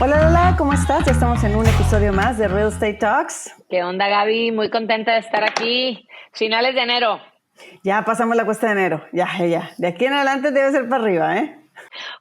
Hola, hola, ¿cómo estás? Ya estamos en un episodio más de Real Estate Talks. ¿Qué onda, Gaby? Muy contenta de estar aquí. Finales de enero. Ya pasamos la cuesta de enero, ya. De aquí en adelante debe ser para arriba, ¿eh?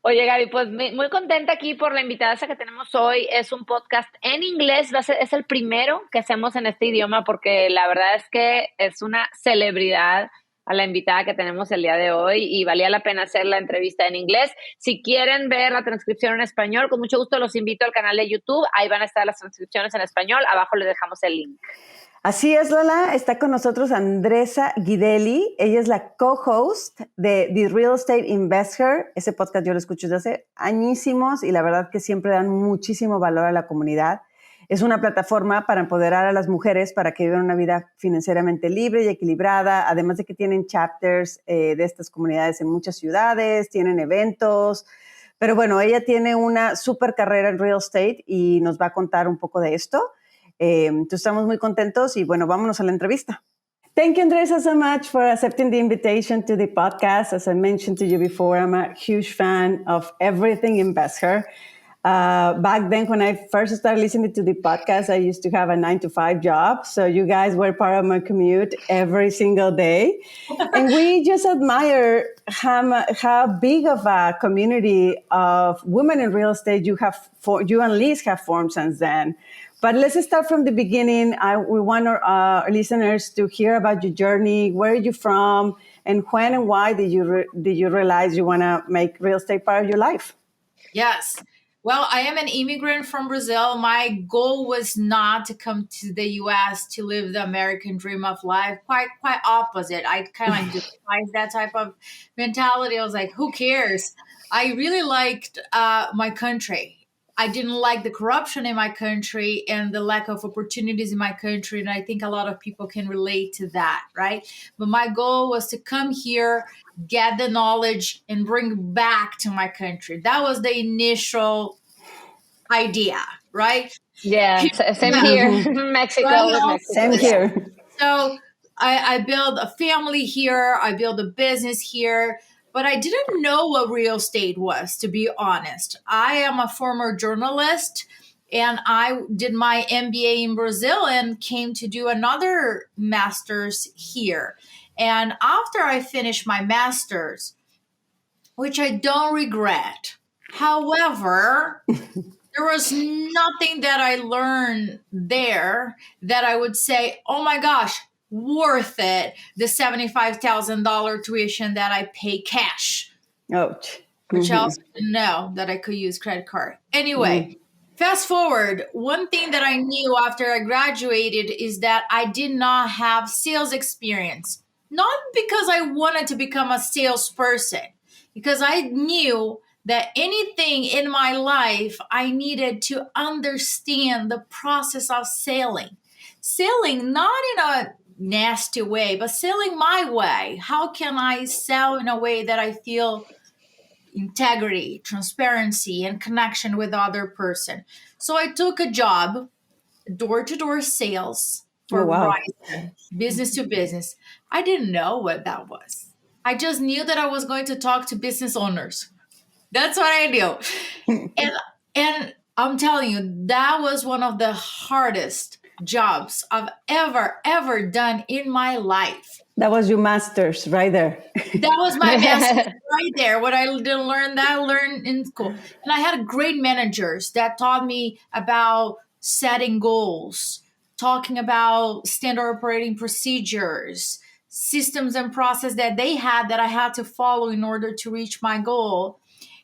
Oye, Gaby, pues muy contenta aquí por la invitada que tenemos hoy. Es un podcast en inglés. Es el primero que hacemos en este idioma porque la verdad es que es una celebridad a la invitada que tenemos el día de hoy y valía la pena hacer la entrevista en inglés. Si quieren ver la transcripción en español, con mucho gusto los invito al canal de YouTube. Ahí van a estar las transcripciones en español. Abajo les dejamos el link. Así es, Lola. Está con nosotros Andresa Guidelli. Ella es la co-host de The Real Estate Investor. Ese podcast yo lo escucho desde hace añísimos y la verdad que siempre dan muchísimo valor a la comunidad. Es una plataforma para empoderar a las mujeres para que vivan una vida financieramente libre y equilibrada, además de que tienen chapters de estas comunidades en muchas ciudades, tienen eventos. Pero bueno, ella tiene una súper carrera en real estate y nos va a contar un poco de esto. Entonces estamos muy contentos y bueno, vámonos a la entrevista. Thank you, Andresa, so much for accepting the invitation to the podcast. As I mentioned to you before, I'm a huge fan of everything Investor. Back then, when I first started listening to the podcast, I used to have a 9-to-5 job. So you guys were part of my commute every single day. And we just admire how big of a community of women in real estate you and Liz have formed since then. But let's start from the beginning. We want our listeners to hear about your journey. Where are you from? And when and why did you realize you want to make real estate part of your life? Yes. Well, I am an immigrant from Brazil. My goal was not to come to the U.S. to live the American dream of life. Quite opposite. I kind of like despise that type of mentality. I was like, who cares? I really liked my country. I didn't like the corruption in my country and the lack of opportunities in my country. And I think a lot of people can relate to that, right? But my goal was to come here, get the knowledge, and bring back to my country. That was the initial idea, right? Yeah, same here. Mexico. Well, Mexico. Same here. So I built a family here. I built a business here. But I didn't know what real estate was, to be honest. I am a former journalist, and I did my MBA in Brazil and came to do another master's here. And after I finished my master's, which I don't regret, however, there was nothing that I learned there that I would say, oh my gosh, worth it, the $75,000 tuition that I pay cash. Ouch. Which I also didn't know that I could use credit card. Anyway, fast forward, one thing that I knew after I graduated is that I did not have sales experience. Not because I wanted to become a salesperson, because I knew that anything in my life, I needed to understand the process of selling. Selling not in a nasty way, but selling my way. How can I sell in a way that I feel integrity, transparency, and connection with the other person? So I took a job, door-to-door sales for Verizon, business to business. I didn't know what that was. I just knew that I was going to talk to business owners. That's what I knew. And I'm telling you, that was one of the hardest jobs I've ever done in my life. That was your master's right there. That was my master's right there. What I didn't learn, that I learned in school. And I had great managers that taught me about setting goals, talking about standard operating procedures, systems and process that they had that I had to follow in order to reach my goal.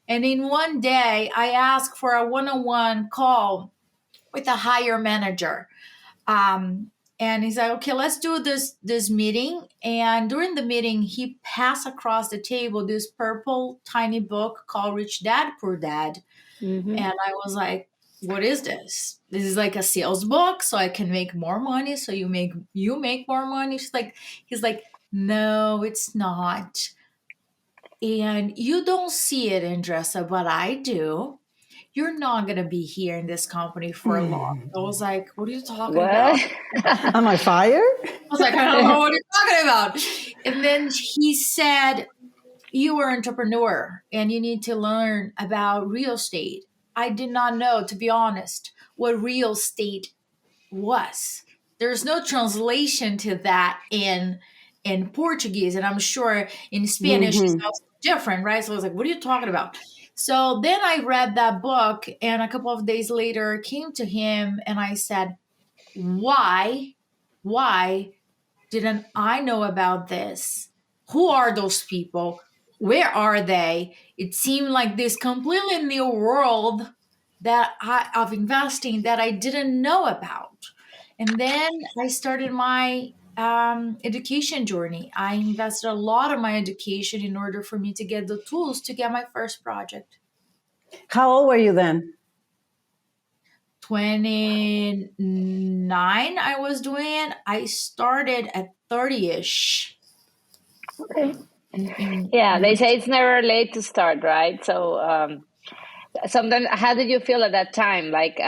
And in one day, I asked for a one-on-one call with a higher manager. And he's like, okay, let's do this meeting. And during the meeting, he passed across the table this purple tiny book called Rich Dad, Poor Dad. Mm-hmm. And I was like, what is this? This is like a sales book, so I can make more money. So you make more money. He's like, no, it's not. And you don't see it, Andresa, but I do. You're not going to be here in this company for long. I was like, what are you talking about? Am I fired? I was like, I don't know what you're talking about. And then he said, you are an entrepreneur and you need to learn about real estate. I did not know, to be honest, what real estate was. There's no translation to that in Portuguese, and I'm sure in Spanish it's also different, right? So I was like, what are you talking about? So then I read that book, and a couple of days later came to him and I said, why didn't I know about this? Who are those people? Where are they? It seemed like this completely new world of investing that I didn't know about. And then I started my education journey. I invested a lot of my education in order for me to get the tools to get my first project. How old were you then? 29 I was doing. I started at 30-ish. Okay. Yeah, they say it's never late to start, right? So sometimes, how did you feel at that time? Like,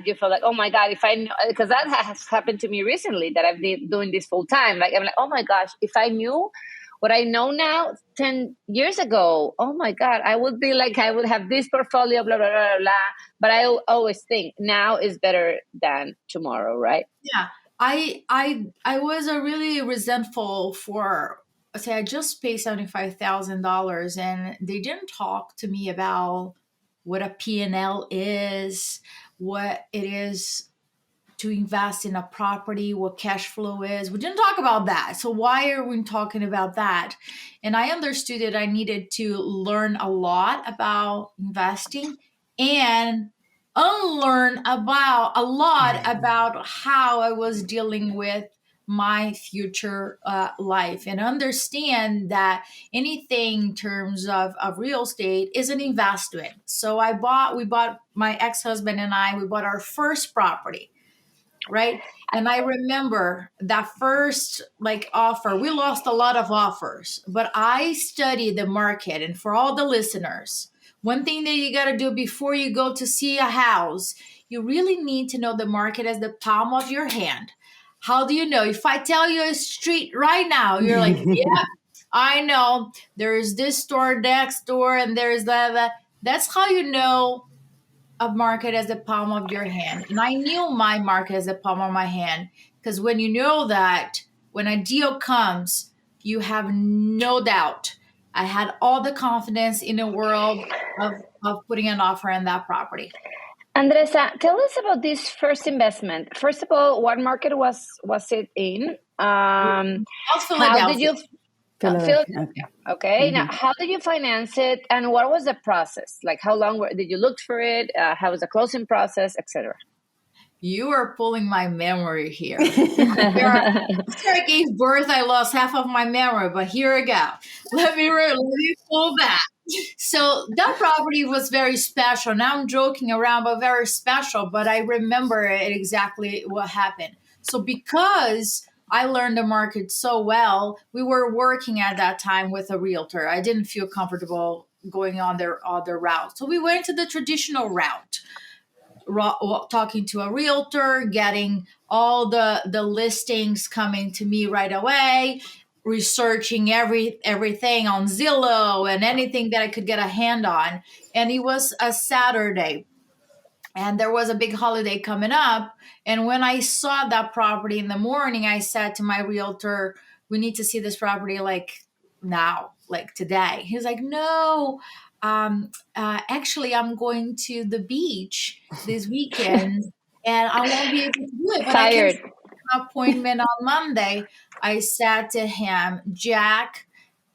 you feel like, oh my God, if I knew, because that has happened to me recently, that I've been doing this full time. Like, I'm like, oh my gosh, if I knew what I know now 10 years ago, oh my God, I would be like, I would have this portfolio, blah, blah, blah, blah. But I always think now is better than tomorrow, right? Yeah. I was a really resentful for, say, I just paid $75,000 and they didn't talk to me about what a P&L is, what it is to invest in a property, what cash flow is. We didn't talk about that. So why are we talking about that? And I understood that I needed to learn a lot about investing and unlearn about a lot about how I was dealing with my future life, and understand that anything in terms of real estate is an investment. So we bought, my ex-husband and I, we bought our first property. Right. And I remember that first offer, we lost a lot of offers, but I studied the market. And for all the listeners, one thing that you got to do before you go to see a house, you really need to know the market as the palm of your hand. How do you know? If I tell you a street right now, you're like, yeah, I know there's this store next door and there's that. That's how you know a market as the palm of your hand. And I knew my market as the palm of my hand, because when you know that, when a deal comes, you have no doubt. I had all the confidence in the world of putting an offer on that property. Andresa, tell us about this first investment. First of all, what market was it in? Philadelphia. How did you... Philadelphia. Okay. Now, how did you finance it, and what was the process? Like, how long did you look for it? How was the closing process, etc.? You are pulling my memory here. After I gave birth, I lost half of my memory, but here we go. Let me pull back. So that property was very special. Now I'm joking around, but very special. But I remember it exactly what happened. So because I learned the market so well, we were working at that time with a realtor. I didn't feel comfortable going on their other route. So we went to the traditional route, talking to a realtor, getting all the listings coming to me right away, researching everything on Zillow and anything that I could get a hand on. And it was a Saturday, and there was a big holiday coming up. And when I saw that property in the morning, I said to my realtor, we need to see this property like now, like today. He was like, no, actually, I'm going to the beach this weekend and I won't be able to do it. But Tired. I can set an appointment on Monday. I said to him, Jack,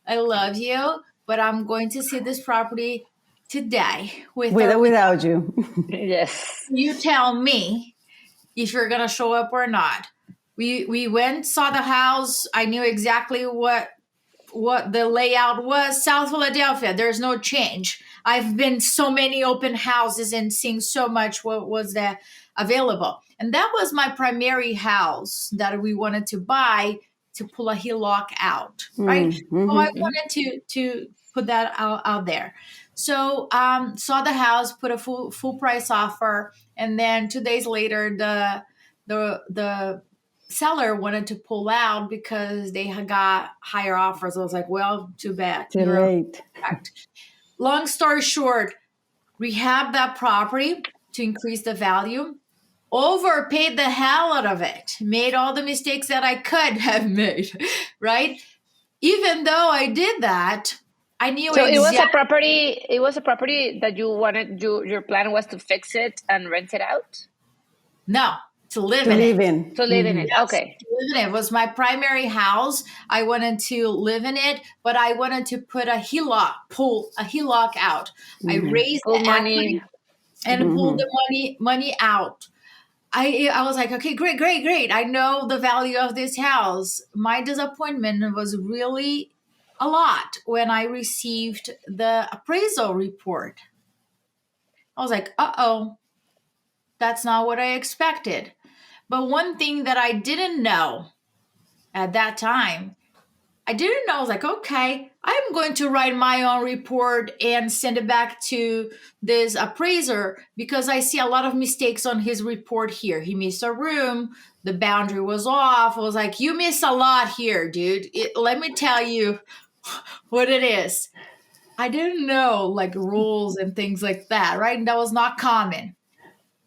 I love you, but I'm going to see this property today without you. Yes. You tell me if you're going to show up or not. We went, saw the house. I knew exactly what the layout was. South Philadelphia, there's no change. I've been so many open houses and seen so much what was there available. And that was my primary house that we wanted to buy to pull a HELOC out, right? Mm-hmm. So I wanted to put that out there. So saw the house, put a full price offer, and then 2 days later, the seller wanted to pull out because they had got higher offers. I was like, well, too bad. Too late. Long story short, rehab that property to increase the value, overpaid the hell out of it, made all the mistakes that I could have made, right? Even though I did that, I knew So it was a property. It was a property that you wanted. Your plan was to fix it and rent it out. No, to live To in live it. in. To live in it. Yes, Okay. to live in it. It was my primary house. I wanted to live in it, but I wanted to put pull a HELOC out. I raised Pull the money. equity and pulled the money out. I was like, okay, great. I know the value of this house. My disappointment was really a lot when I received the appraisal report. I was like, uh-oh, that's not what I expected. But one thing that I didn't know at that time, I was like, okay, I'm going to write my own report and send it back to this appraiser because I see a lot of mistakes on his report here. He missed a room. The boundary was off. I was like, you miss a lot here, dude. Let me tell you what it is. I didn't know like rules and things like that, right? And that was not common.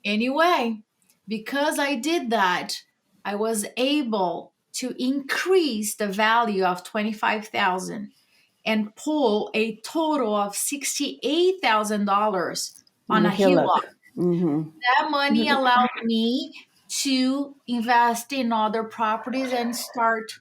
Anyway, because I did that, I was able to increase the value of $25,000 and pull a total of $68,000 on a HELOC. That money allowed me to invest in other properties and start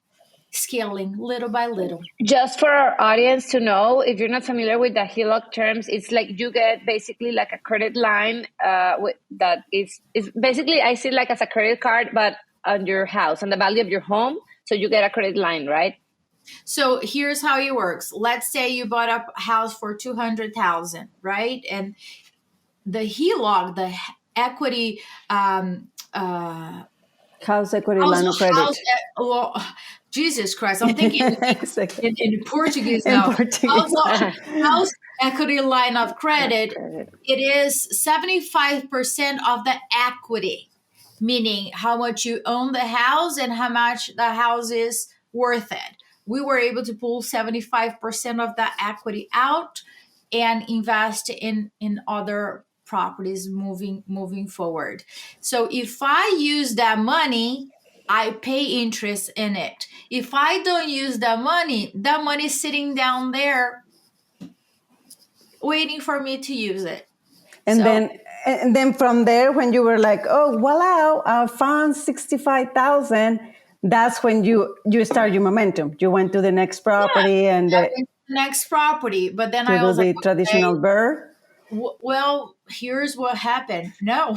scaling little by little. Just for our audience to know, if you're not familiar with the HELOC terms, it's like you get basically like a credit line that is basically, I see it like as a credit card, but on your house, on the value of your home. So you get a credit line, right? So here's how it works. Let's say you bought a house for $200,000, right? And the HELOC, the equity, House equity line of credit. Jesus Christ, I'm thinking in Portuguese now. House equity line of credit, it is 75% of the equity, meaning how much you own the house and how much the house is worth it. We were able to pull 75% of that equity out and invest in other properties moving forward. So if I use that money, I pay interest in it. If I don't use that money is sitting down there waiting for me to use it. And then from there, when you were like, oh, voila, I found 65,000, that's when you start your momentum. You went to the next property next property. But then I was like, traditional burr. Well, here's what happened. No,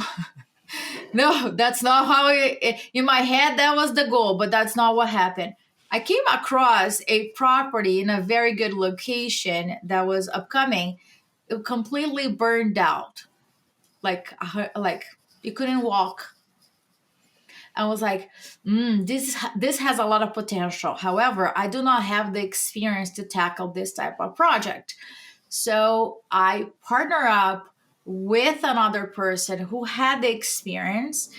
that's not how in my head, that was the goal, but that's not what happened. I came across a property in a very good location that was upcoming. It completely burned out. Like you couldn't walk. I was like, this has a lot of potential. However, I do not have the experience to tackle this type of project. So I partner up with another person who had the experience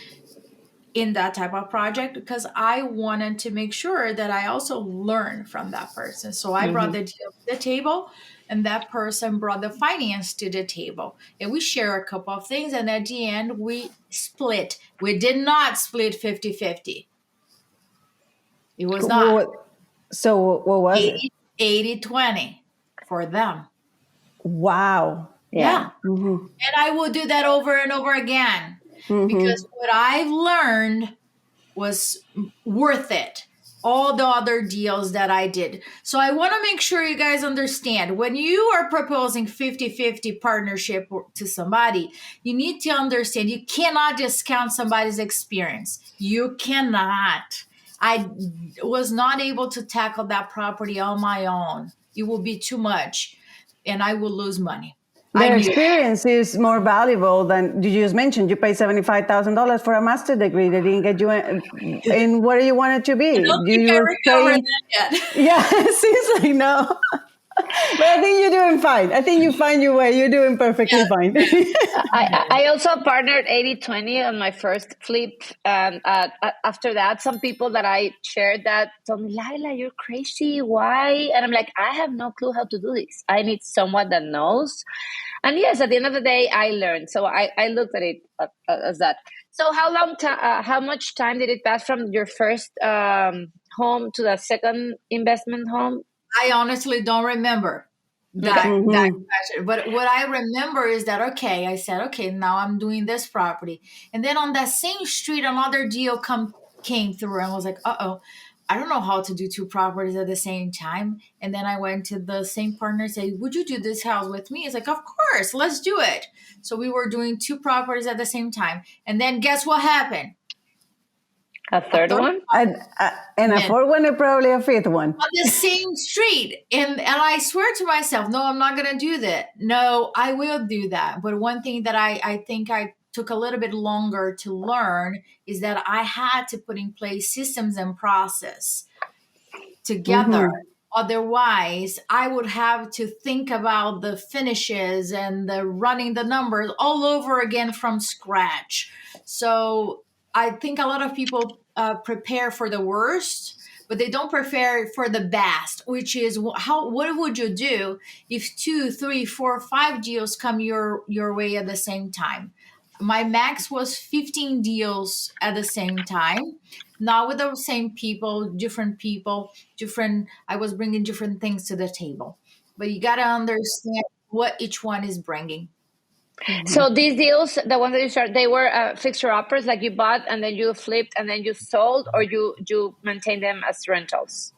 in that type of project because I wanted to make sure that I also learn from that person. So I brought the deal to the table, and that person brought the finance to the table. And we share a couple of things, and at the end, we split. We did not split 50-50. It was not. So what was 80-20 for them. Wow. Yeah. And I will do that over and over again because what I've learned was worth it. All the other deals that I did. So I want to make sure you guys understand when you are proposing 50-50 partnership to somebody, you need to understand you cannot discount somebody's experience. You cannot. I was not able to tackle that property on my own. It will be too much and I will lose money. Their experience is more valuable than you just mentioned. You paid $75,000 for a master's degree. They didn't get you in where you wanted to be. I don't think I recovered that yet. Yeah, it seems like no. But I think you're doing fine. I think you find your way. You're doing perfectly fine. I also partnered 80-20 on my first flip. And after that, some people that I shared that told me, Laila, you're crazy. Why? And I'm like, I have no clue how to do this. I need someone that knows. And yes, at the end of the day, I learned. So I looked at it as that. So how much time did it pass from your first home to the second investment home? I honestly don't remember that question. But what I remember is that, I said, okay, now I'm doing this property. And then on that same street, another deal came through, and I was like, I don't know how to do two properties at the same time. And then I went to the same partner and said, would you do this house with me? It's like, of course, let's do it. So we were doing two properties at the same time. And then guess what happened? A third one? And a fourth one and probably a fifth one. On the same street. And I swear to myself, no, I'm not going to do that. No, I will do that. But one thing that I think I took a little bit longer to learn is that I had to put in place systems and process together. Otherwise, I would have to think about the finishes and the running the numbers all over again from scratch. So I think a lot of people prepare for the worst, but they don't prepare for the best, which is what would you do if 2, 3, 4, 5 deals come your way at the same time? My max was 15 deals at the same time, not with the same people, I was bringing different things to the table. But you got to understand what each one is bringing. So these deals, the ones that you started, they were fixer-uppers, like you bought and then you flipped and then you sold, or you maintained them as rentals?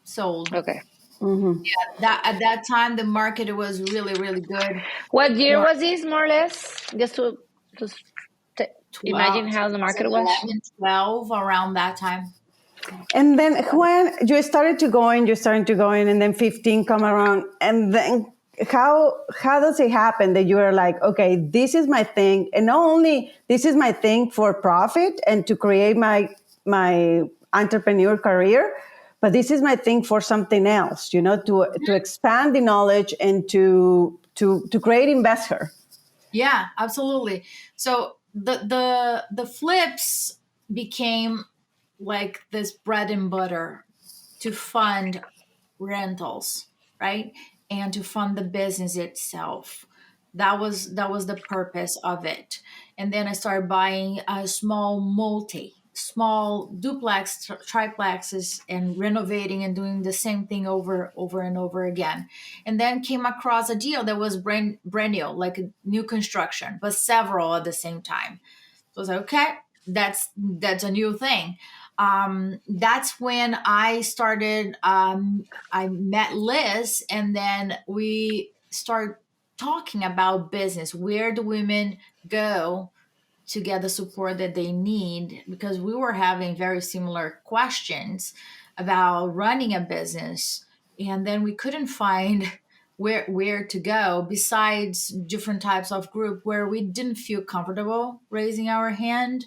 Sold. Okay. Yeah, at that time, the market was really, really good. What year was this, more or less? Just to imagine how the market was. 11, 12, around that time. And then when you started to go in, and then 15 come around, and then how does it happen that you are like, okay, this is my thing, and not only this is my thing for profit and to create my entrepreneur career, but this is my thing for something else, to expand the knowledge and to create investor. Yeah, absolutely. So the flips became like this bread and butter to fund rentals, right? And to fund the business itself. That was the purpose of it. And then I started buying a small duplex, triplexes, and renovating and doing the same thing over and over again. And then came across a deal that was brand new, like a new construction, but several at the same time. So I was like, okay, that's a new thing. That's when I started, I met Liz, and then we started talking about business. Where do women go to get the support that they need? Because we were having very similar questions about running a business, and then we couldn't find where to go besides different types of group where we didn't feel comfortable raising our hand.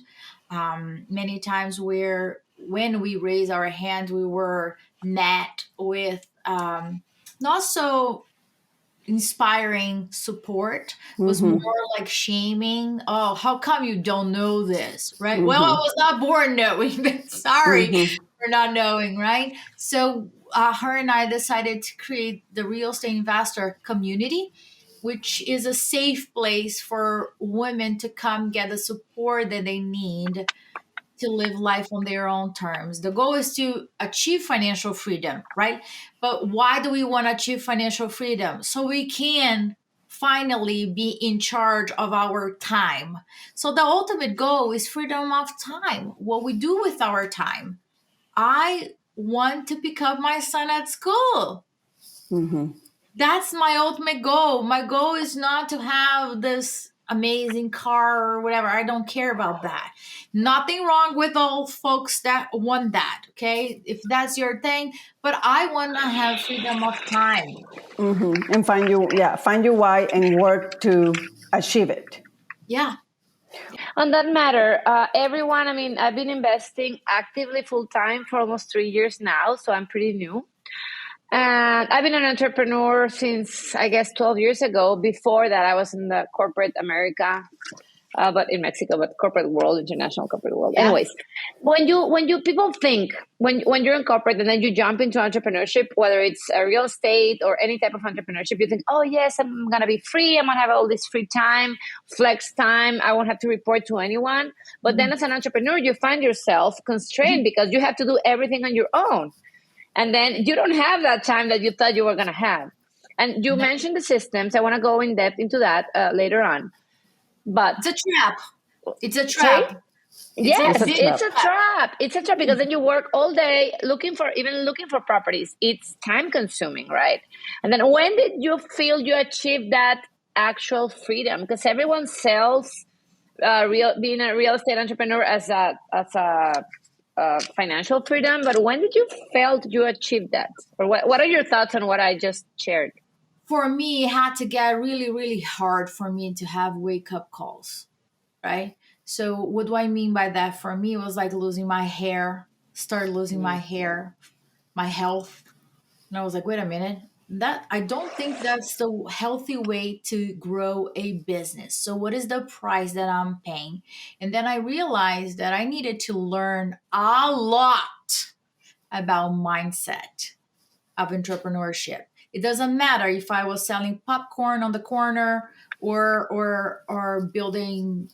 Many times when we raised our hand, we were met with not so inspiring support. It was more like shaming. Oh, how come you don't know this, right? Well, I was not born knowing. Sorry for not knowing, right? So her and I decided to create the real estate investor community, which is a safe place for women to come get the support that they need to live life on their own terms. The goal is to achieve financial freedom, right? But why do we want to achieve financial freedom? So we can finally be in charge of our time. So the ultimate goal is freedom of time, what we do with our time. I want to pick up my son at school. That's my ultimate goal. My goal is not to have this amazing car or whatever. I don't care about that. Nothing wrong with all folks that want that, okay? If that's your thing, but I want to have freedom of time. And find your why and work to achieve it. Yeah. On that matter, everyone, I mean, I've been investing actively full time for almost 3 years now, so I'm pretty new. And I've been an entrepreneur since, I guess, 12 years ago. Before that, I was in the corporate America, but in Mexico, but corporate world, international corporate world. Yeah. Anyways, when you people think when you're in corporate and then you jump into entrepreneurship, whether it's a real estate or any type of entrepreneurship, you think, oh yes, I'm gonna be free. I'm gonna have all this free time, flex time. I won't have to report to anyone. But then as an entrepreneur, you find yourself constrained because you have to do everything on your own. And then you don't have that time that you thought you were going to have. And you mentioned the systems. I want to go in depth into that later on. But It's a trap. It's a sorry? trap. Yes, a it's a trap. It's a trap because then you work all day looking for properties. It's time consuming, right? And then when did you feel you achieved that actual freedom? Because everyone sells being a real estate entrepreneur as a financial freedom, but when did you felt you achieved that? Or what are your thoughts on what I just shared? For me, it had to get really, really hard for me to have wake-up calls, right? So what do I mean by that? For me, it was like losing my hair, started losing my hair, my health. And I was like, wait a minute, that I don't think that's the healthy way to grow a business. So what is the price that I'm paying? And then I realized that I needed to learn a lot about mindset of entrepreneurship. It doesn't matter if I was selling popcorn on the corner or building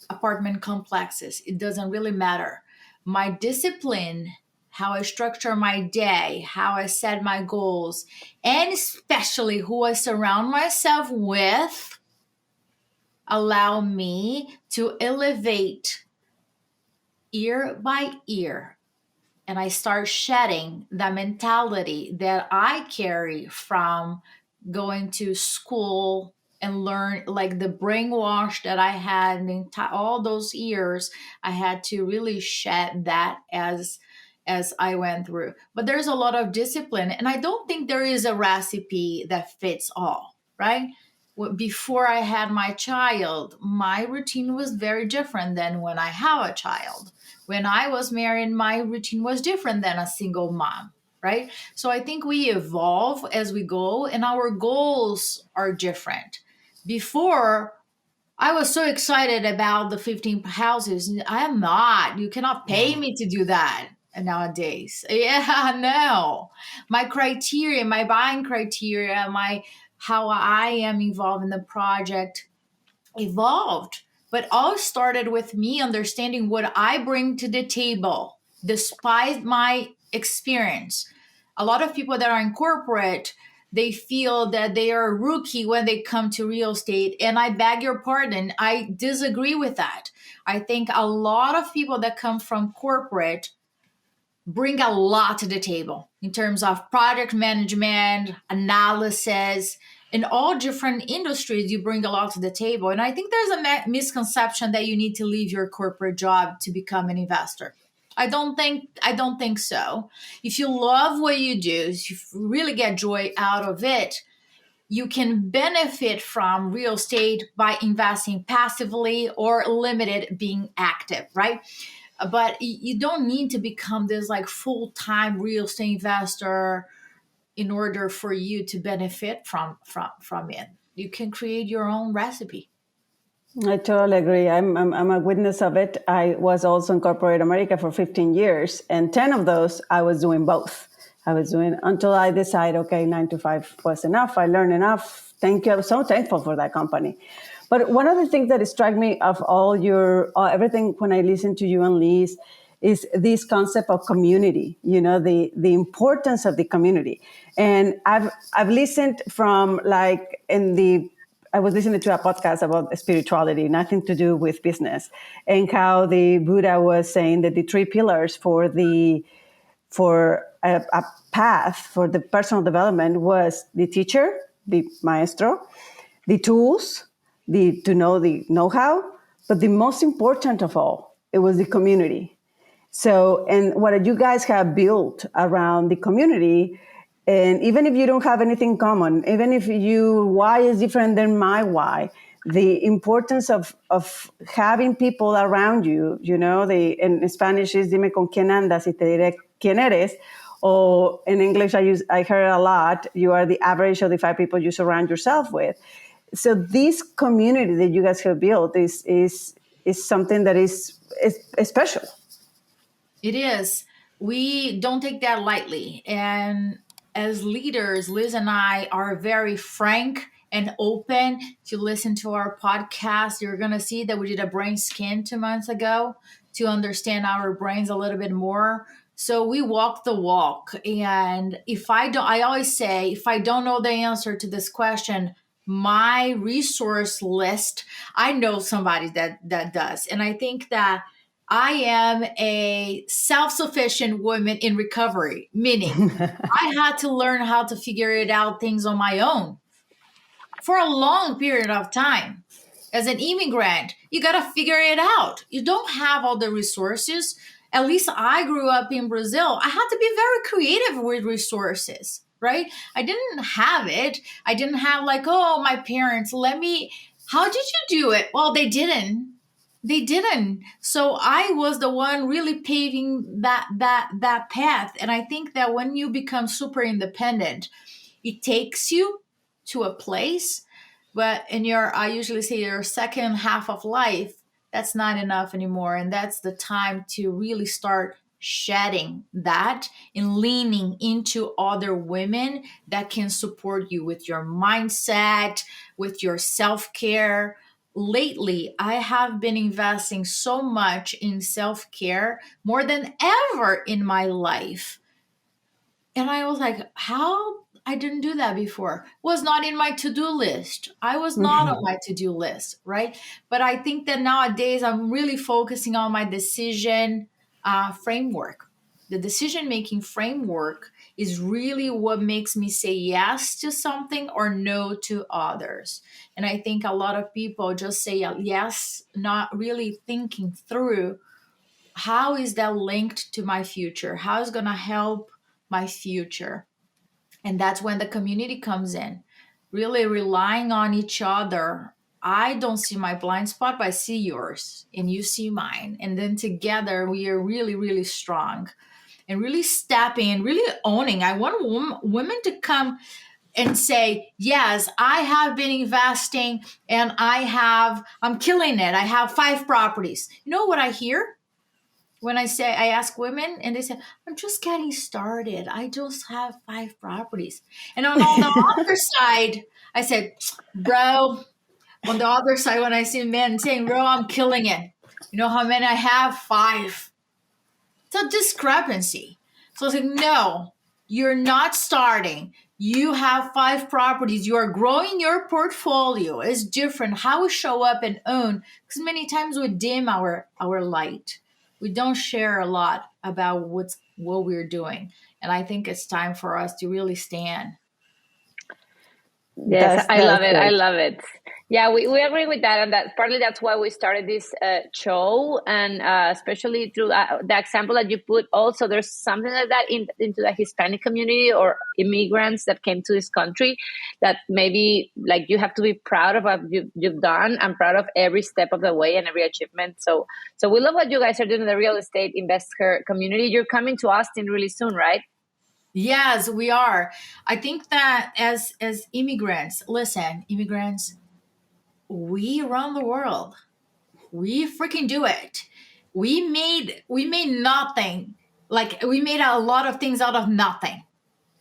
apartment complexes. It doesn't really matter. My discipline, how I structure my day, how I set my goals, and especially who I surround myself with, allow me to elevate year by year. And I start shedding the mentality that I carry from going to school and learn, like the brainwash that I had in all those years. I had to really shed that as I went through. But there's a lot of discipline, and I don't think there is a recipe that fits all, right? Before I had my child, my routine was very different than when I have a child. When I was married, my routine was different than a single mom, right? So I think we evolve as we go, and our goals are different. Before, I was so excited about the 15 houses. I am not. You cannot pay me to do that nowadays. Yeah, no. My criteria, my buying criteria, my how I am involved in the project evolved. But all started with me understanding what I bring to the table, despite my experience. A lot of people that are in corporate, they feel that they are a rookie when they come to real estate. And I beg your pardon, I disagree with that. I think a lot of people that come from corporate bring a lot to the table in terms of project management, analysis. In all different industries, you bring a lot to the table. And I think there's a misconception that you need to leave your corporate job to become an investor. I don't think so. If you love what you do, if you really get joy out of it, you can benefit from real estate by investing passively or limited being active, right? But you don't need to become this like full-time real estate investor in order for you to benefit from it. You can create your own recipe. I totally agree. I'm a witness of it. I was also in corporate America for 15 years, and 10 of those I was doing both. I was doing until I decided, okay, 9 to 5 was enough. I learned enough. Thank you. I'm so thankful for that company. But one of the things that struck me of all your everything when I listen to you and Liz is this concept of community. You know, the importance of the community. And I've listened from I was listening to a podcast about spirituality, nothing to do with business, and how the Buddha was saying that the 3 pillars for a path for the personal development was the teacher, the maestro, the tools, to know the know-how, but the most important of all, it was the community. So, and what you guys have built around the community, and even if you don't have anything common, even if your why is different than my why, the importance of having people around you, you know, in Spanish is dime con quién andas y te diré quién eres, Or in English, I heard a lot, you are the average of the 5 people you surround yourself with. So this community that you guys have built is something that is special. It is. We don't take that lightly. And as leaders, Liz and I are very frank and open. If you listen to our podcast, you're going to see that we did a brain scan 2 months ago to understand our brains a little bit more. So we walk the walk. And I always say, if I don't know the answer to this question, my resource list, I know somebody that does. And I think that I am a self-sufficient woman in recovery, meaning I had to learn how to figure it out things on my own for a long period of time. As an immigrant, you got to figure it out. You don't have all the resources. At least I grew up in Brazil. I had to be very creative with resources, right? I didn't have it. I didn't have like, oh, my parents, how did you do it? Well, they didn't. So I was the one really paving that path. And I think that when you become super independent, it takes you to a place, but I usually say your second half of life, that's not enough anymore. And that's the time to really start shedding that and leaning into other women that can support you with your mindset, with your self-care. Lately, I have been investing so much in self-care, more than ever in my life. And I was like, how? I didn't do that before. Was not in my to-do list. I was not on my to-do list, right? But I think that nowadays I'm really focusing on my decision framework. The decision-making framework is really what makes me say yes to something or no to others. And I think a lot of people just say yes, not really thinking through how is that linked to my future? How is it going to help my future? And that's when the community comes in, really relying on each other. I don't see my blind spot, but I see yours and you see mine. And then together we are really, really strong and really stepping and really owning. I want women to come and say, yes, I have been investing and I'm killing it. I have 5 properties. You know what I hear? When I ask women and they say, I'm just getting started. I just have 5 properties. And on the other side, I said, bro, on the other side, when I see men saying, bro, I'm killing it. You know how many I have? 5. It's a discrepancy. So I was like, no, you're not starting. You have 5 properties. You are growing your portfolio. It's different how we show up and own. Because many times we dim our light. We don't share a lot about what we're doing. And I think it's time for us to really stand. Yes, I love it. I love it. Yeah, we agree with that. And that partly that's why we started this show. And especially through the example that you put, also there's something like that into the Hispanic community or immigrants that came to this country that maybe like you have to be proud of what you've done and proud of every step of the way and every achievement. So we love what you guys are doing in the real estate investor community. You're coming to Austin really soon, right? Yes, we are. I think that as immigrants, immigrants, we run the world. We freaking do it. We made nothing. Like we made a lot of things out of nothing.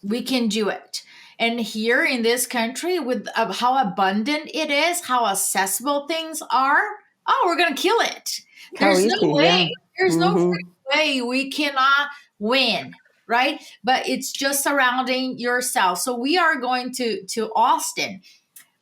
We can do it. And here in this country, with how abundant it is, how accessible things are, we're going to kill it. There's no way. Yeah. There's no freaking way we cannot win. Right? But it's just surrounding yourself. So we are going to Austin.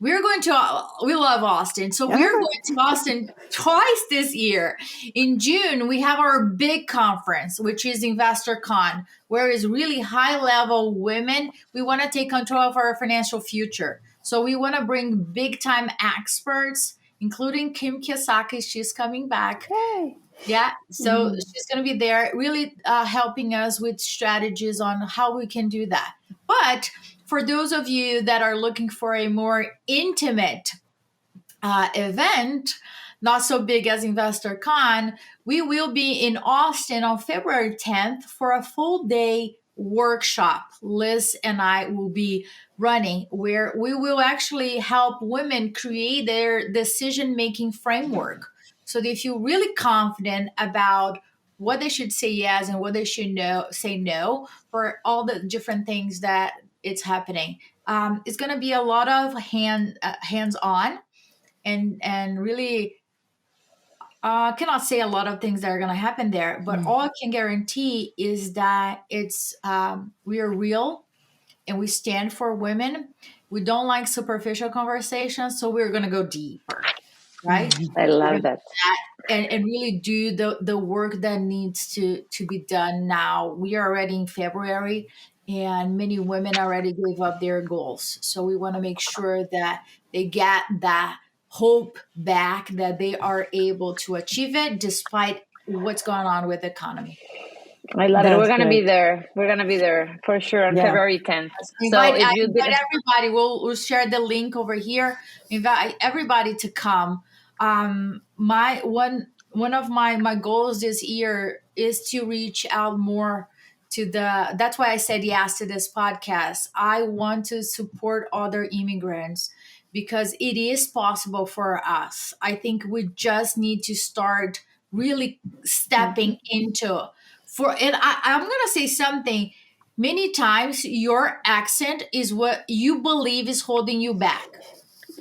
We love Austin. So we're going to Austin twice this year. In June, we have our big conference, which is Investor Con, where it's really high level women. We want to take control of our financial future. So we want to bring big time experts, including Kim Kiyosaki. She's coming back. Hey. Yeah, so she's going to be there really helping us with strategies on how we can do that. But for those of you that are looking for a more intimate event, not so big as Investor Con, we will be in Austin on February 10th for a full day workshop Liz and I will be running, where we will actually help women create their decision-making framework so they feel really confident about what they should say yes and what they should say no for all the different things that it's happening. It's going to be a lot of hands-on and really cannot say a lot of things that are going to happen there, but all I can guarantee is that it's we are real and we stand for women. We don't like superficial conversations, so we're going to go deeper, right? I love that. And really do the work that needs to be done now. We are already in February, and many women already gave up their goals. So we want to make sure that they get that hope back, that they are able to achieve it despite what's going on with the economy. I love it. That's We're going to great. be there. We're going to be there for sure on Yeah. February 10th. Invite everybody. We'll share the link over here. Invite everybody to come. My one of my goals this year is to reach out more to that's why I said yes to this podcast. I want to support other immigrants because it is possible for us. I think we just need to start really stepping into for it. I'm gonna say something. Many times your accent is what you believe is holding you back.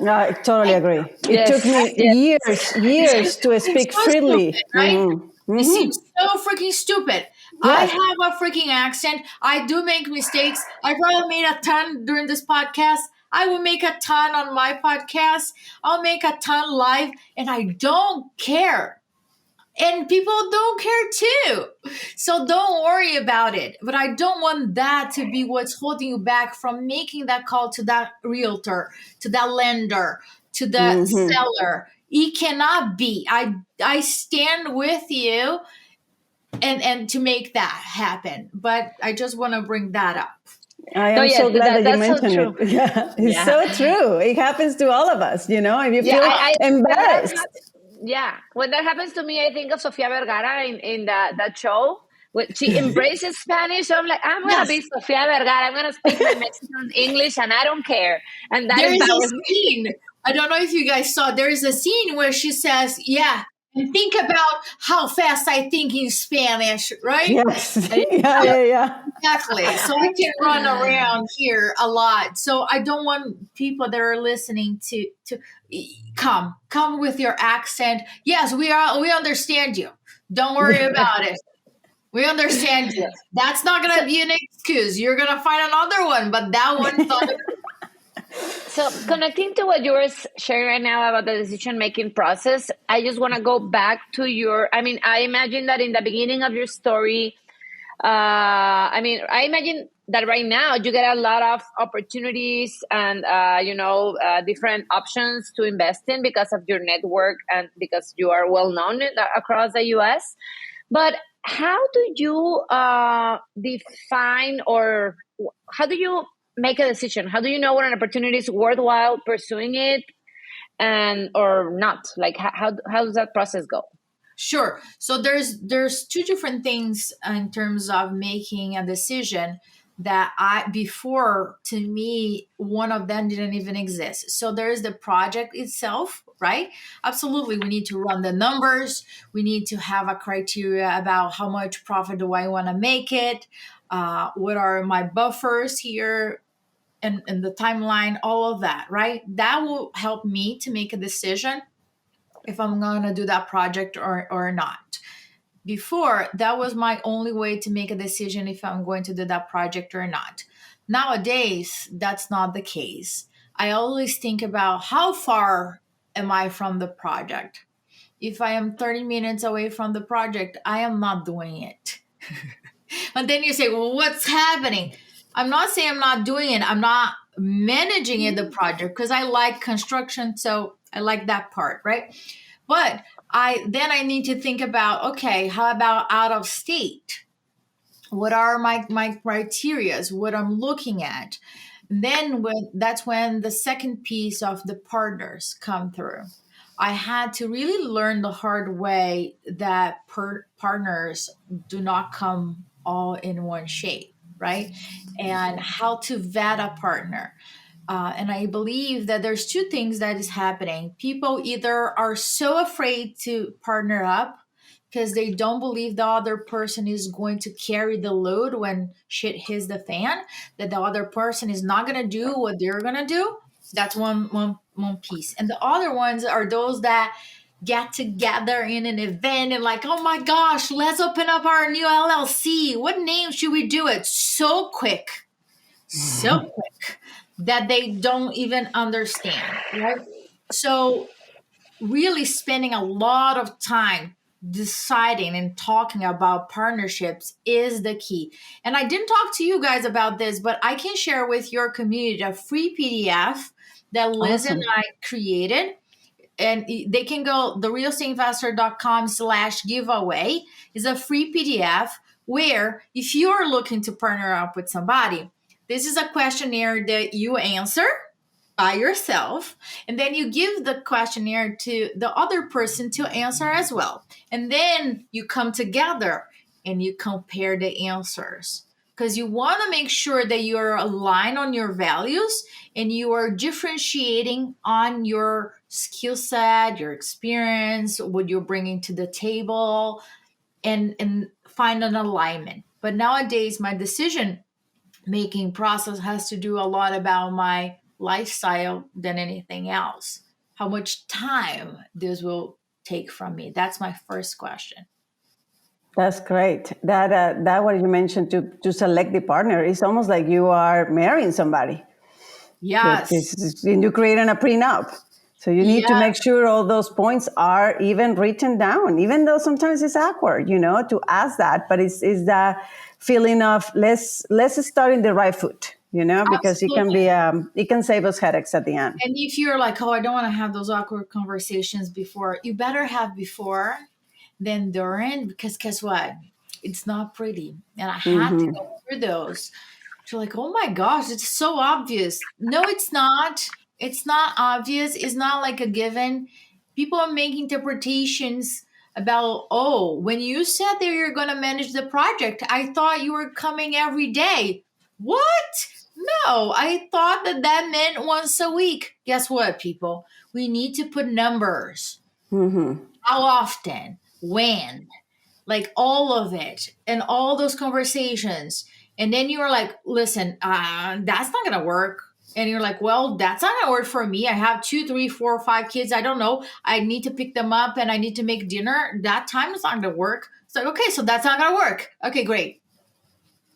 I totally agree. It Yes. took me years to speak so freely. stupid, right? Mhm. It seems so freaking stupid. I Yes. have a freaking accent. I do make mistakes. I probably made a ton during this podcast. I will make a ton on my podcast. I'll make a ton live, and I don't care. And people don't care too. So don't worry about it. But I don't want that to be what's holding you back from making that call to that realtor, to that lender, to the seller. It cannot be. I stand with you and to make that happen. But I just want to bring that up. I am yes, so glad that you that's so mentioned true. it. Yeah, it's so true. It happens to all of us, you know, if you feel embarrassed. When that happens to me, I think of Sofia Vergara in that show. When she embraces Spanish, so I'm like, I'm going to be Sofia Vergara. I'm going to speak my Mexican English, and I don't care. And that There is empowers a me. scene. I don't know if you guys saw. There is a scene where she says, "Yeah, and think about how fast I think in Spanish," right? Yes. Yeah. Exactly. So I can run around here a lot. So I don't want people that are listening to come with your accent. Yes, we understand you. Don't worry about it. We understand you. That's not going to be an excuse. You're going to find another one, but that one's not. So connecting to what you were sharing right now about the decision-making process, I just want to go back to I imagine that in the beginning of your story, I imagine that right now you get a lot of opportunities and, different options to invest in because of your network and because you are well known across the US. But how do you define, or how do you make a decision? How do you know when an opportunity is worthwhile pursuing it or not? Like how does that process go? Sure. So there's two different things in terms of making a decision that before, to me, one of them didn't even exist. So there's the project itself, right? Absolutely. We need to run the numbers. We need to have a criteria about how much profit do I want to make it? What are my buffers here? And the timeline, all of that, right? That will help me to make a decision if I'm going to do that project or not. Before, that was my only way to make a decision if I'm going to do that project or not. Nowadays, that's not the case. I always think about how far am I from the project. If I am 30 minutes away from the project, I am not doing it. And then you say, well, what's happening? I'm not saying I'm not doing it. I'm not managing it, the project, because I like construction. So I like that part, right? But I need to think about, okay, how about out of state? What are my criterias? What I'm looking at? Then that's when the second piece of the partners come through. I had to really learn the hard way that partners do not come all in one shape. right? And how to vet a partner. And I believe that there's two things that is happening. People either are so afraid to partner up because they don't believe the other person is going to carry the load when shit hits the fan, that the other person is not going to do what they're going to do. That's one piece. And the other ones are those that get together in an event and like, oh my gosh, let's open up our new LLC. What name should we do it? So quick that they don't even understand, right? So really spending a lot of time deciding and talking about partnerships is the key. And I didn't talk to you guys about this, but I can share with your community a free PDF that Liz and I created. And they can go, therealestateinvestor.com/giveaway is a free PDF where if you're looking to partner up with somebody, this is a questionnaire that you answer by yourself, and then you give the questionnaire to the other person to answer as well. And then you come together and you compare the answers, because you want to make sure that you're aligned on your values and you are differentiating on your skill set, your experience, what you're bringing to the table, and find an alignment. But nowadays, my decision making process has to do a lot about my lifestyle than anything else. How much time this will take from me? That's my first question. That's great. That what you mentioned to select the partner is almost like you are marrying somebody. Yes. And you're creating a prenup. So you need to make sure all those points are even written down, even though sometimes it's awkward, to ask that. But it's that feeling of let's start in the right foot, because Absolutely. it can save us headaches at the end. And if you're like, oh, I don't want to have those awkward conversations before, you better have before than during, because guess what? It's not pretty. And I had to go through those. You're like, oh my gosh, it's so obvious. No, it's not. It's not obvious. It's not like a given. People are making interpretations about, oh, when you said that you're going to manage the project, I thought you were coming every day. What? No, I thought that meant once a week. Guess what, people? We need to put numbers. How often? When? Like all of it and all those conversations. And then you were like, listen, that's not going to work. And you're like, well, that's not going to work for me. I have 2, 3, 4, 5 kids. I don't know. I need to pick them up and I need to make dinner. That time is not going to work. It's like, okay, so that's not going to work. Okay, great.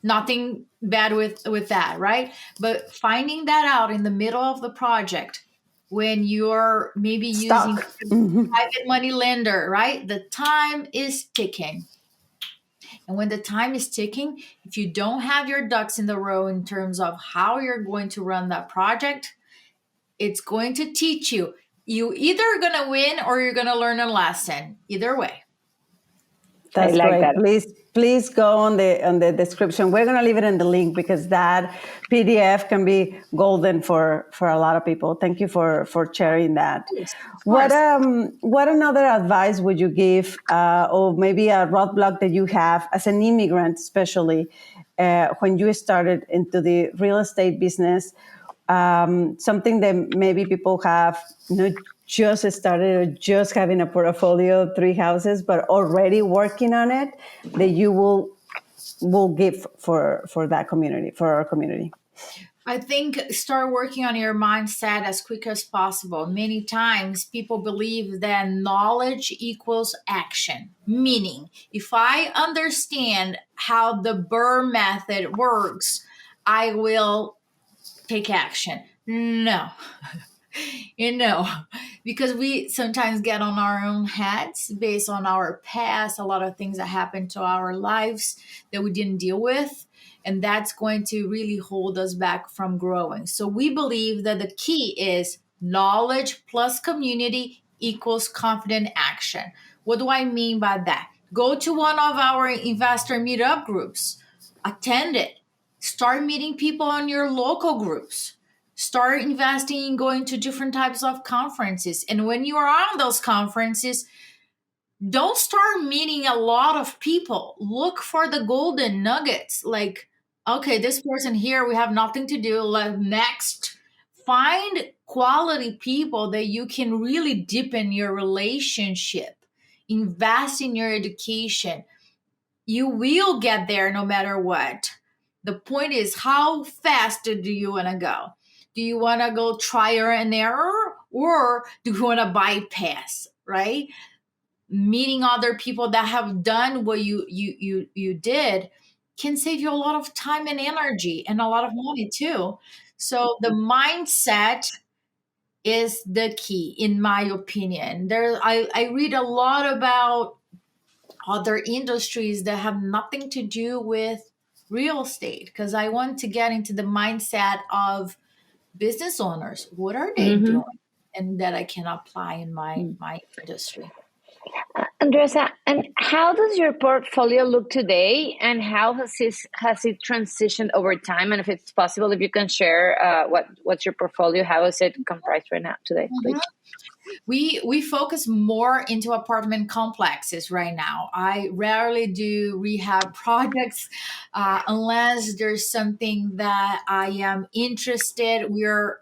Nothing bad with that, right? But finding that out in the middle of the project when you're maybe using private money lender, right? The time is ticking. And when the time is ticking, if you don't have your ducks in the row in terms of how you're going to run that project, it's going to teach you. You either are going to win or you're going to learn a lesson. Either way. That's great. Please go on the description. We're going to leave it in the link because that PDF can be golden for a lot of people. Thank you for sharing that. What another advice would you give, or maybe a roadblock that you have as an immigrant, especially when you started into the real estate business? Something that maybe people have just started or just having a portfolio of 3 houses, but already working on it, that you will give for that community, for our community? I think start working on your mindset as quick as possible. Many times people believe that knowledge equals action, meaning if I understand how the Burr method works, I will take action. No. Because we sometimes get on our own heads based on our past, a lot of things that happened to our lives that we didn't deal with. And that's going to really hold us back from growing. So we believe that the key is knowledge plus community equals confident action. What do I mean by that? Go to one of our investor meetup groups, attend it, start meeting people on your local groups. Start investing in going to different types of conferences. And when you are on those conferences, don't start meeting a lot of people. Look for the golden nuggets. Like okay, this person here, we have nothing to do. Next, find quality people that you can really deepen your relationship, invest in your education. You will get there no matter what. The point is, how fast do you want to go? Do you want to go trial and error, or do you want to bypass, right? Meeting other people that have done what you did can save you a lot of time and energy and a lot of money too. So the mindset is the key, in my opinion. I read a lot about other industries that have nothing to do with real estate, because I want to get into the mindset of business owners. What are they doing? And that I can apply in my industry. Andresa, and how does your portfolio look today, and how has it transitioned over time? And if it's possible, if you can share what's your portfolio, how is it comprised right now today, please? We focus more into apartment complexes right now. I rarely do rehab projects unless there's something that I am interested. We're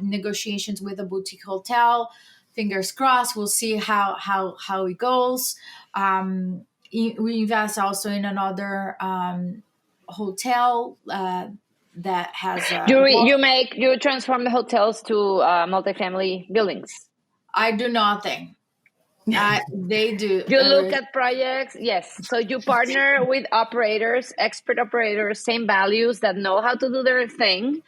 negotiations with a boutique hotel. Fingers crossed. We'll see how it goes. We invest also in another hotel that has. You transform the hotels to multifamily buildings. I do nothing. They do. You look at projects, yes. So you partner with operators, expert operators, same values, that know how to do their thing.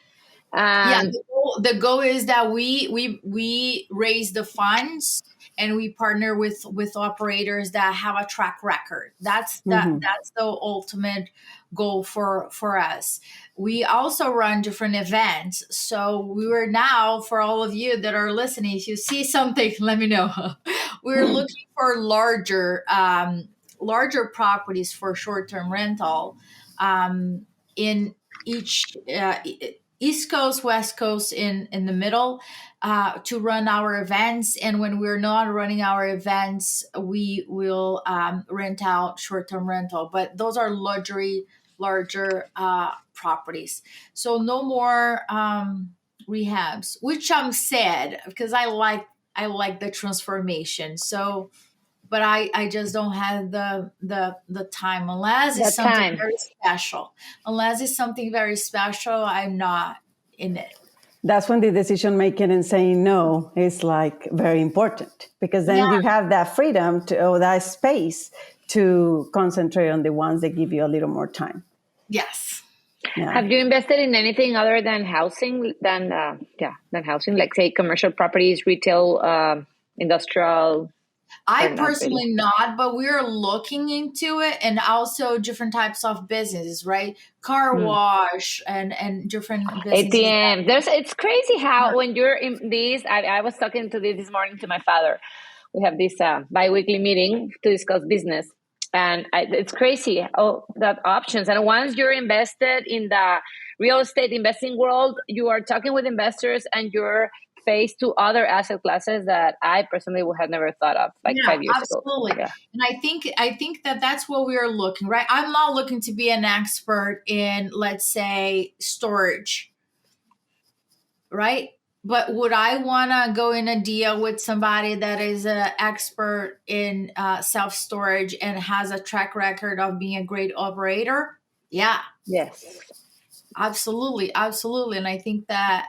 The goal is that we raise the funds and we partner with operators that have a track record. That's the ultimate goal for us. We also run different events. So we were now, for all of you that are listening, if you see something, let me know. We're looking for larger properties for short-term rental in each East Coast, West Coast, in the middle, to run our events. And when we're not running our events, we will rent out short-term rental. But those are larger properties. So no more rehabs, which I'm sad, because I like the transformation. So, but I just don't have the time, unless it's something very special. Unless it's something very special, I'm not in it. That's when the decision making and saying no is like very important, because then you have that freedom or that space to concentrate on the ones that give you a little more time. Yes. Yeah. Have you invested in anything other than housing, than housing, like say commercial properties, retail, industrial? I personally not, but we're looking into it, and also different types of businesses, right? Car wash and different businesses. ATM. It's crazy how when you're in these, I was talking to this morning to my father. We have this bi-weekly meeting to discuss business. And it's crazy, that options. And once you're invested in the real estate investing world, you are talking with investors and you're faced to other asset classes that I personally would have never thought of 5 years ago. Yeah. And I think that's what we are looking, right? I'm not looking to be an expert in, let's say, storage, right? But would I want to go in a deal with somebody that is an expert in self-storage and has a track record of being a great operator? Yeah. Yes. Absolutely. And I think that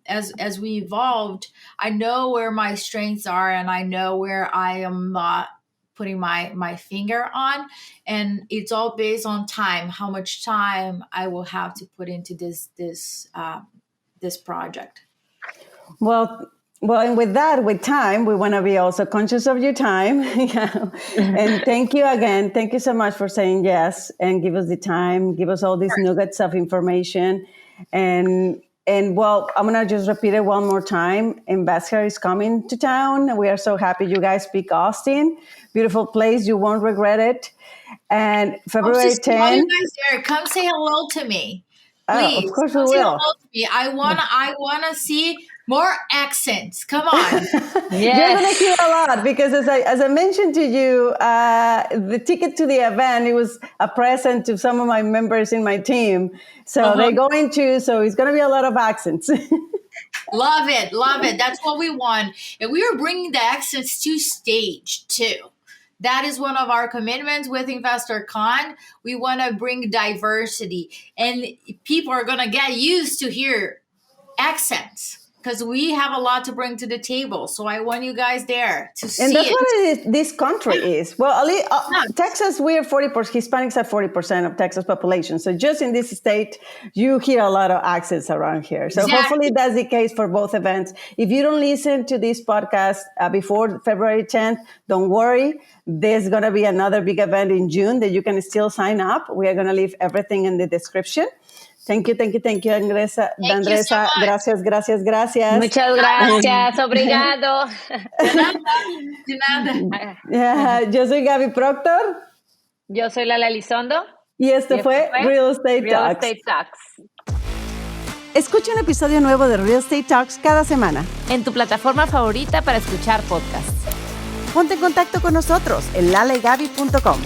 as we evolved, I know where my strengths are, and I know where I am not putting my finger on. And it's all based on time, how much time I will have to put into this project. Well, and with time, we want to be also conscious of your time. And thank you again. Thank you so much for saying yes and give us the time, give us all these nuggets of information. And well, I'm going to just repeat it one more time. Ambassador is coming to town. We are so happy you guys speak Austin. Beautiful place. You won't regret it. And February 10th. You guys there. Come say hello to me. Please. Of course we will. I wanna see More accents. Come on. You're going to hear a lot because as I mentioned to you, the ticket to the event, it was a present to some of my members in my team. So they're going to, so it's going to be a lot of accents. Love it. Love it. That's what we want. And we are bringing the accents to stage too. That is one of our commitments with InvestorCon. We want to bring diversity, and people are going to get used to hear accents because we have a lot to bring to the table. So I want you guys there to see it. And that's what this country is. Well, Texas, we are 40%, Hispanics are 40% of Texas population. So just in this state, you hear a lot of accents around here. So hopefully that's the case for both events. If you don't listen to this podcast before February 10th, don't worry. There's going to be another big event in June that you can still sign up. We are going to leave everything in the description. Thank you, Andresa. So Gracias. Muchas gracias. Obrigado. De nada. Yo soy Gaby Proctor. Yo soy Lala Elizondo. Y este fue Real Estate Talks. Escucha un episodio nuevo de Real Estate Talks cada semana. En tu plataforma favorita para escuchar podcasts. Ponte en contacto con nosotros en lalegaby.com.